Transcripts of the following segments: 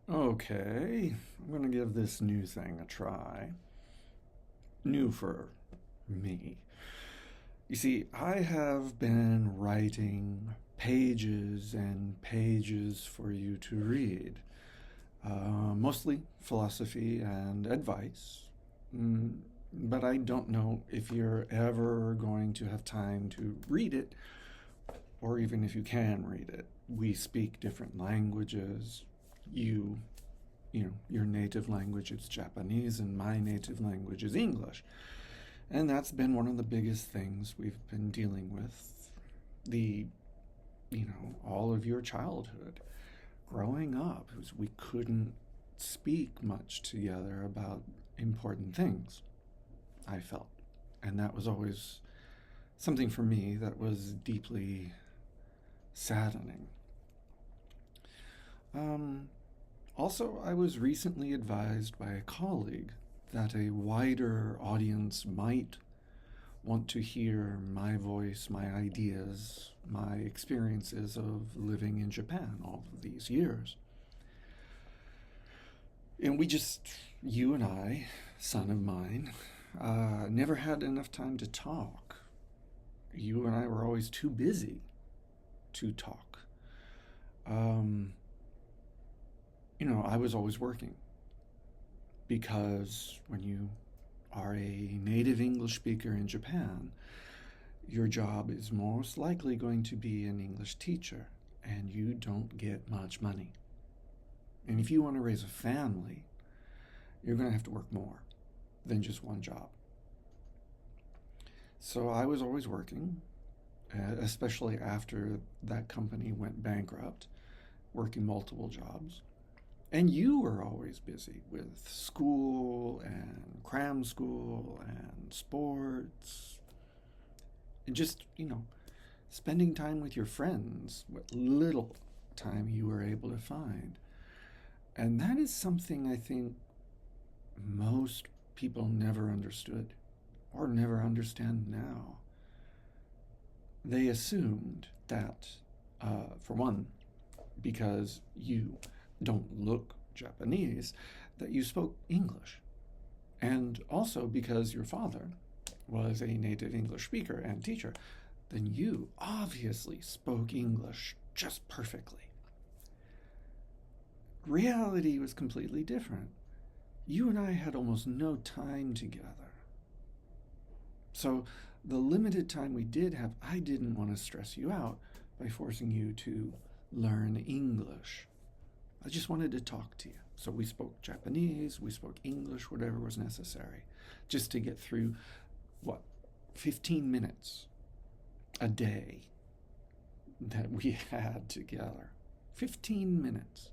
Okay, I'm gonna give this new thing a try. New for me. You see, I have been writing pages and pages for you to read, mostly philosophy and advice. Mm, but I don't know if you're ever going to have time to read it, or even if you can read it. We speak different languages. You your native language is Japanese and my native language is English. And that's been one of the biggest things we've been dealing with. The, all of your childhood. Growing up, we couldn't speak much together about important things, I felt. And that was always something for me that was deeply saddening. Um, Also, I was recently advised by a colleague that a wider audience might want to hear my voice, my ideas, my experiences of living in Japan all of these years. And you and I, son of mine, never had enough time to talk. You and I were always too busy to talk. Um, I was always working because when you are a native English speaker in Japan, your job is most likely going to be an English teacher, and you don't get much money. And if you want to raise a family, you're going to have to work more than just one job. So I was always working, especially after that company went bankrupt, working multiple jobs. And you were always busy with school and cram school and sports. And just, spending time with your friends, what little time you were able to find. And that is something I think most people never understood or never understand now. They assumed that, for one, because you don't look Japanese, that you spoke English. And also because your father was a native English speaker and teacher, then you obviously spoke English just perfectly. Reality was completely different. You and I had almost no time together. So the limited time we did have, I didn't want to stress you out by forcing you to learn English. I just wanted to talk to you. So we spoke Japanese, we spoke English, whatever was necessary, just to get through, 15 minutes a day that we had together. 15 minutes.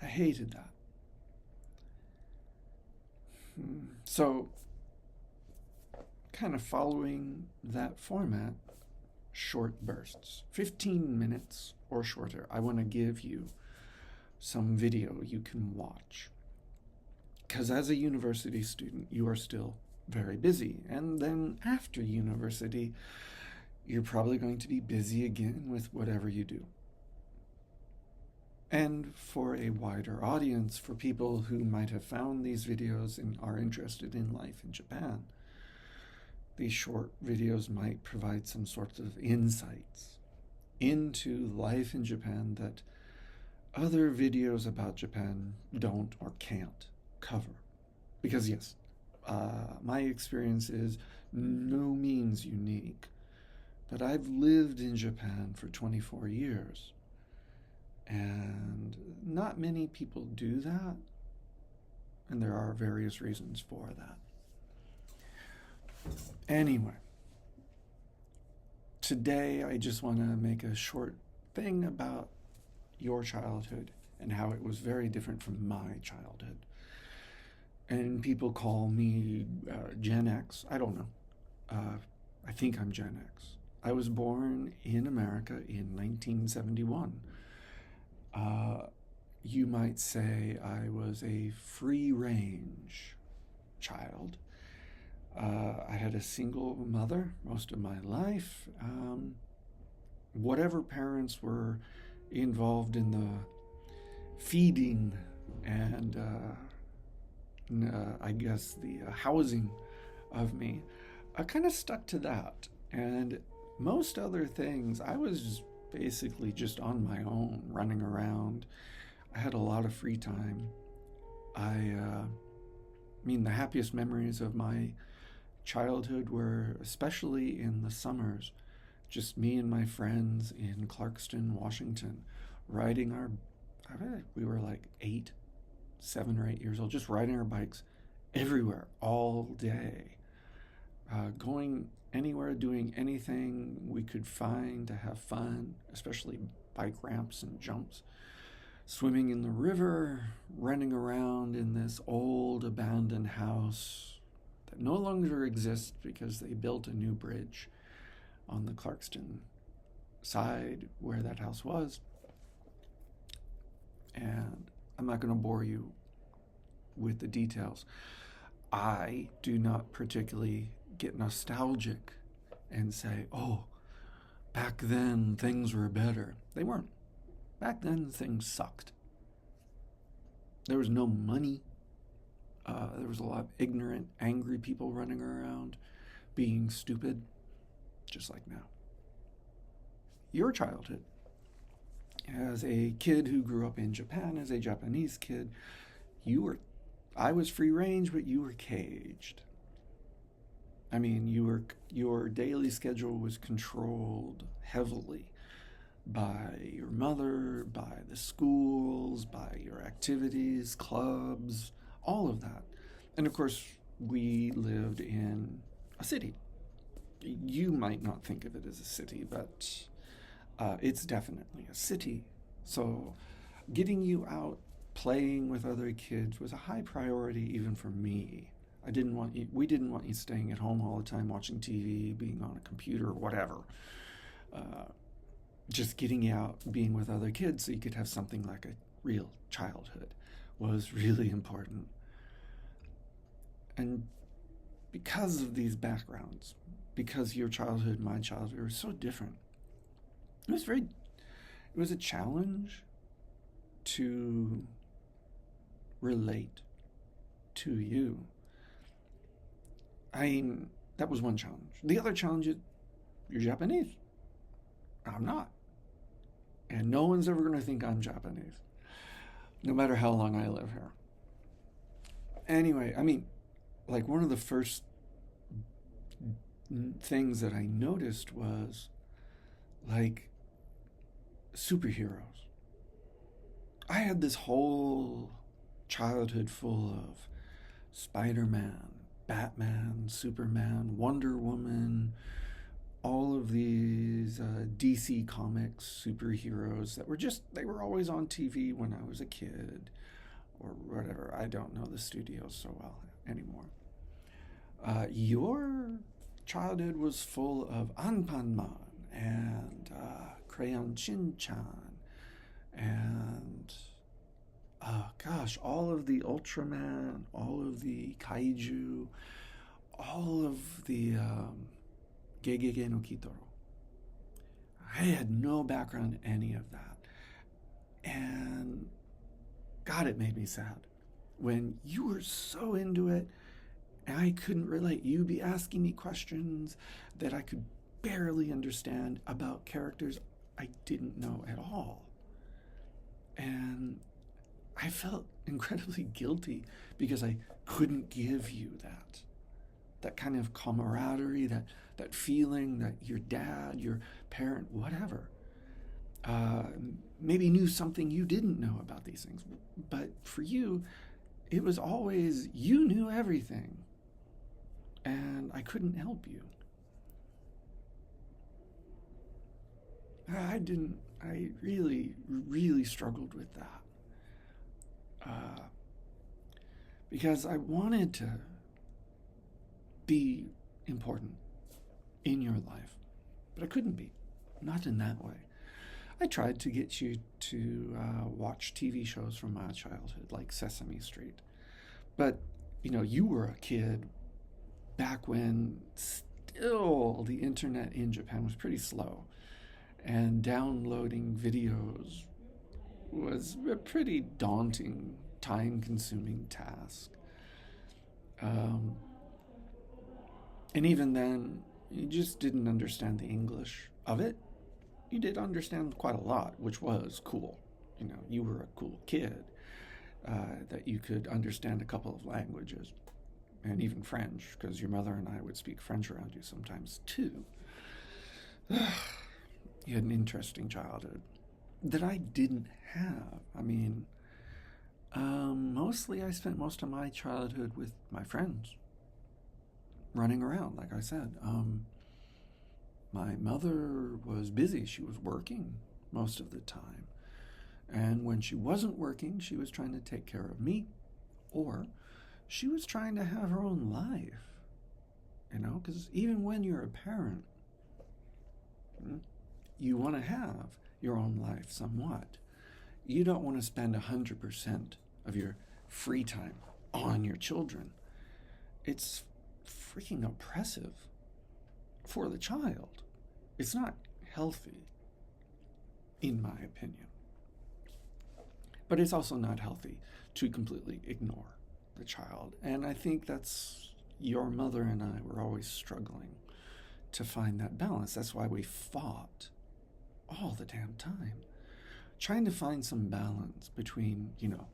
I hated that. So, kind of following that format, short bursts, 15 minutes or shorter. I want to give you some video you can watch. Because as a university student, you are still very busy. And then after university, you're probably going to be busy again with whatever you do. And for a wider audience, for people who might have found these videos and are interested in life in Japan, these short videos might provide some sort of insights into life in Japan that other videos about Japan don't or can't cover. Because yes, my experience is no means unique, but I've lived in Japan for 24 years. And not many people do that, and there are various reasons for that. Anyway, today I just want to make a short thing about your childhood and how it was very different from my childhood. And people call me Gen X. I don't know. I think I'm Gen X. I was born in America in 1971. You might say I was a free range child. I had a single mother most of my life. Whatever parents were involved in the feeding and I guess the housing of me, I kind of stuck to that. And most other things, I was basically just on my own, running around. I had a lot of free time. I mean, the happiest memories of my childhood were especially in the summers, just me and my friends in Clarkston, Washington, riding our, we were like 7 or 8 years old, just riding our bikes everywhere all day, going anywhere, doing anything we could find to have fun, especially bike ramps and jumps, swimming in the river, running around in this old abandoned house that no longer exists because they built a new bridge on the Clarkston side where that house was. And I'm not going to bore you with the details. I do not particularly get nostalgic and say, oh, back then things were better. They weren't. Back then things sucked. There was no money. There was a lot of ignorant, angry people running around, being stupid, just like now. Your childhood, as a kid who grew up in Japan, as a Japanese kid, I was free range, but you were caged. I mean, your daily schedule was controlled heavily by your mother, by the schools, by your activities, clubs, all of that. And of course, we lived in a city. You might not think of it as a city, but it's definitely a city. So getting you out playing with other kids was a high priority even for me. We didn't want you staying at home all the time watching TV, being on a computer, or whatever. Just getting you out, being with other kids so you could have something like a real childhood was really important. And because of these backgrounds, because your childhood, my childhood were so different, it was a challenge to relate to you. I mean, that was one challenge. The other challenge is you're Japanese. I'm not. And no one's ever going to think I'm Japanese, no matter how long I live here. Anyway, I mean, like one of the first things that I noticed was like superheroes. I had this whole childhood full of Spider-Man, Batman, Superman, Wonder Woman, all of these DC Comics superheroes they were always on TV when I was a kid or whatever. I don't know the studios so well anymore. Your childhood was full of Anpanman and Crayon Shin-chan and all of the Ultraman, all of the Kaiju, all of the Gegege no Kitaro. I had no background in any of that. And God, it made me sad when you were so into it and I couldn't relate. You'd be asking me questions that I could barely understand about characters I didn't know at all. And I felt incredibly guilty because I couldn't give you that kind of camaraderie, that feeling that your dad, your parent, whatever, maybe knew something you didn't know about these things. But for you, it was always, you knew everything. And I couldn't help you. I really, really struggled with that. Because I wanted to be important in your life, but I couldn't be, not in that way. I tried to get you to watch TV shows from my childhood, like Sesame Street. But, you were a kid back when still the internet in Japan was pretty slow, and downloading videos was a pretty daunting, time consuming task. Um, and even then, you just didn't understand the English of it. You did understand quite a lot, which was cool. You know, you were a cool kid that you could understand a couple of languages and even French, because your mother and I would speak French around you sometimes too. You had an interesting childhood that I didn't have. I mean, mostly I spent most of my childhood with my friends, running around, like I said. My mother was busy. She was working most of the time. And when she wasn't working, she was trying to take care of me, or she was trying to have her own life. You know, because even when you're a parent, you want to have your own life somewhat. You don't want to spend 100% of your free time on your children. It's freaking oppressive for the child. It's not healthy, in my opinion. But it's also not healthy to completely ignore the child. And I think that's your mother and I were always struggling to find that balance. That's why we fought all the damn time, trying to find some balance between, you know,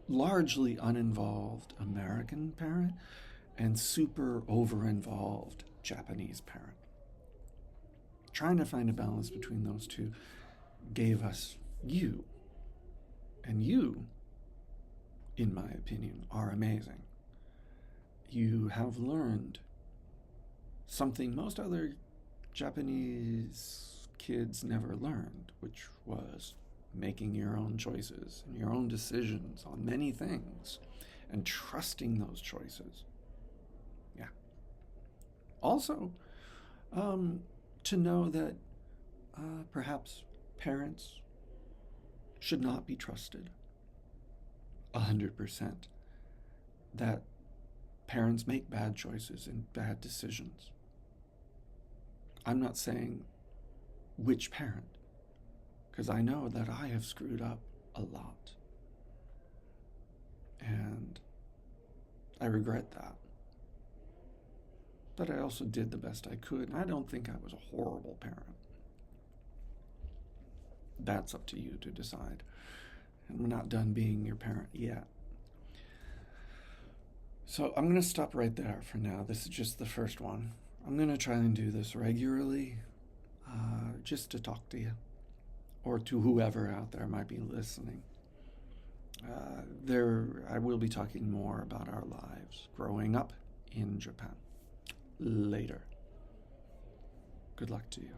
largely uninvolved American parent and super over-involved Japanese parent. Trying to find a balance between those two gave us you. And you, in my opinion, are amazing. You have learned something most other Japanese kids never learned, which was making your own choices and your own decisions on many things and trusting those choices. Yeah. Also, to know that perhaps parents should not be trusted 100%. That parents make bad choices and bad decisions. I'm not saying which parent, because I know that I have screwed up a lot. And I regret that. But I also did the best I could, and I don't think I was a horrible parent. That's up to you to decide. And we're not done being your parent yet. So I'm going to stop right there for now. This is just the first one. I'm going to try and do this regularly, just to talk to you, or to whoever out there might be listening. I will be talking more about our lives growing up in Japan later. Good luck to you.